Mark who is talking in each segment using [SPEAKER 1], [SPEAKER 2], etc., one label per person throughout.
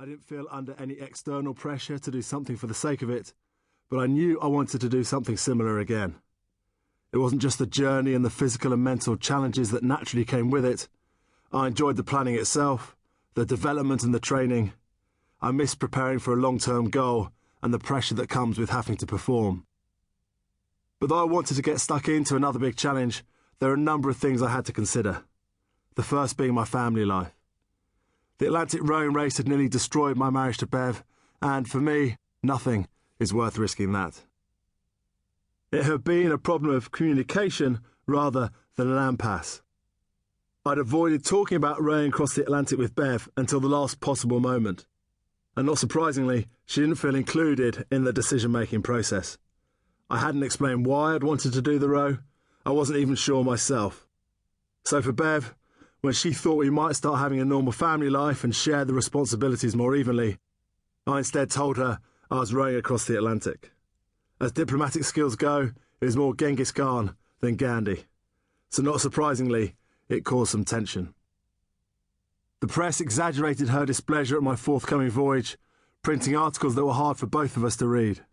[SPEAKER 1] I didn't feel under any external pressure to do something for the sake of it, but I knew I wanted to do something similar again. It wasn't just the journey and the physical and mental challenges that naturally came with it. I enjoyed the planning itself, the development and the training. I missed preparing for a long-term goal and the pressure that comes with having to perform. But though I wanted to get stuck into another big challenge, there are a number of things I had to consider. The first being my family life. The Atlantic rowing race had nearly destroyed my marriage to Bev, and for me, nothing is worth risking that. It had been a problem of communication rather than an impasse. I'd avoided talking about rowing across the Atlantic with Bev until the last possible moment. And not surprisingly, she didn't feel included in the decision-making process. I hadn't explained why I'd wanted to do the row. I wasn't even sure myself. So for Bev, when she thought we might start having a normal family life and share the responsibilities more evenly, I instead told her I was rowing across the Atlantic. As diplomatic skills go, it was more Genghis Khan than Gandhi. So not surprisingly, it caused some tension. The press exaggerated her displeasure at my forthcoming voyage, printing articles that were hard for both of us to read.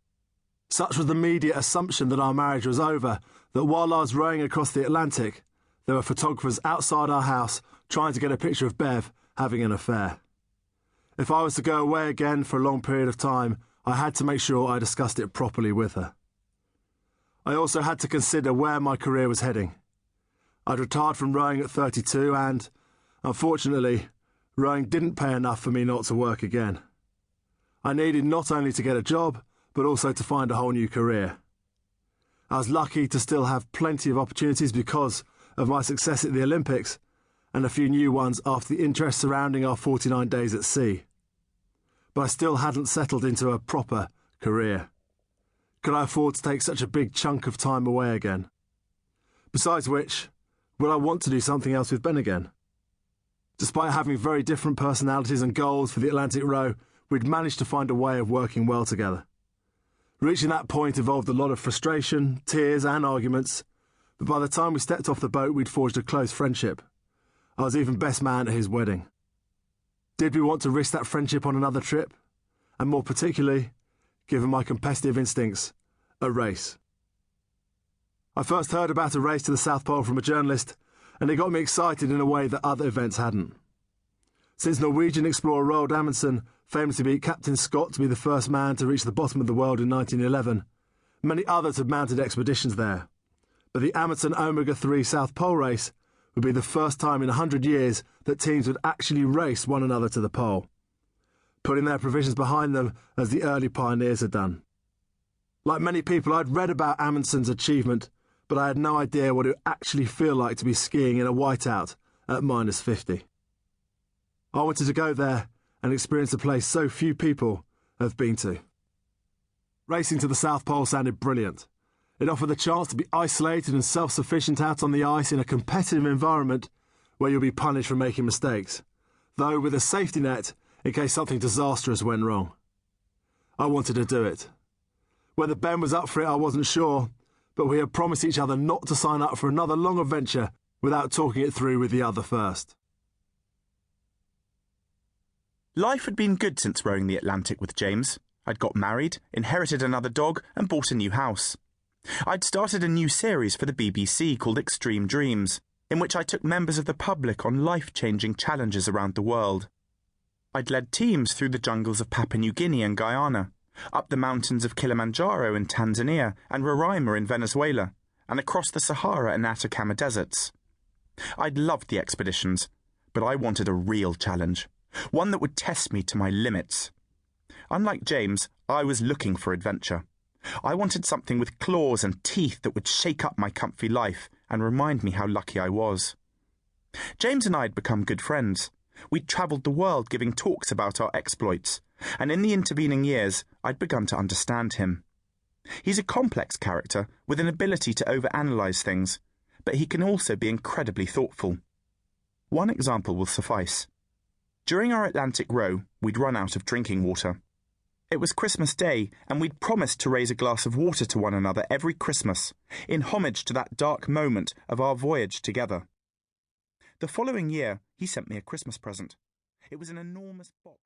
[SPEAKER 1] Such was the media assumption that our marriage was over, that while I was rowing across the Atlantic, there were photographers outside our house trying to get a picture of Bev having an affair. If I was to go away again for a long period of time, I had to make sure I discussed it properly with her. I also had to consider where my career was heading. I'd retired from rowing at 32 and, unfortunately, rowing didn't pay enough for me not to work again. I needed not only to get a job, but also to find a whole new career. I was lucky to still have plenty of opportunities because of my success at the Olympics, and a few new ones after the interest surrounding our 49 days at sea. But I still hadn't settled into a proper career. Could I afford to take such a big chunk of time away again? Besides which, would I want to do something else with Ben again? Despite having very different personalities and goals for the Atlantic row, we'd managed to find a way of working well together. Reaching that point involved a lot of frustration, tears and arguments, but by the time we stepped off the boat, we'd forged a close friendship. I was even best man at his wedding. Did we want to risk that friendship on another trip? And more particularly, given my competitive instincts, a race. I first heard about a race to the South Pole from a journalist, and it got me excited in a way that other events hadn't. Since Norwegian explorer Roald Amundsen famously beat Captain Scott to be the first man to reach the bottom of the world in 1911, many others had mounted expeditions there. But the Amundsen Omega-3 South Pole race would be the first time in 100 years that teams would actually race one another to the pole, putting their provisions behind them as the early pioneers had done. Like many people, I'd read about Amundsen's achievement, but I had no idea what it would actually feel like to be skiing in a whiteout at -50. I wanted to go there and experience a place so few people have been to. Racing to the South Pole sounded brilliant. It offered the chance to be isolated and self-sufficient out on the ice in a competitive environment where you'll be punished for making mistakes, though with a safety net in case something disastrous went wrong. I wanted to do it. Whether Ben was up for it, I wasn't sure, but we had promised each other not to sign up for another long adventure without talking it through with the other first.
[SPEAKER 2] Life had been good since rowing the Atlantic with James. I'd got married, inherited another dog, and bought a new house. I'd started a new series for the BBC called Extreme Dreams, in which I took members of the public on life-changing challenges around the world. I'd led teams through the jungles of Papua New Guinea and Guyana, up the mountains of Kilimanjaro in Tanzania and Roraima in Venezuela, and across the Sahara and Atacama deserts. I'd loved the expeditions, but I wanted a real challenge, one that would test me to my limits. Unlike James, I was looking for adventure. I wanted something with claws and teeth that would shake up my comfy life and remind me how lucky I was. James and I had become good friends. We'd travelled the world giving talks about our exploits, and in the intervening years, I'd begun to understand him. He's a complex character with an ability to overanalyze things, but he can also be incredibly thoughtful. One example will suffice. During our Atlantic row, we'd run out of drinking water. It was Christmas Day, and we'd promised to raise a glass of water to one another every Christmas, in homage to that dark moment of our voyage together. The following year, he sent me a Christmas present. It was an enormous box.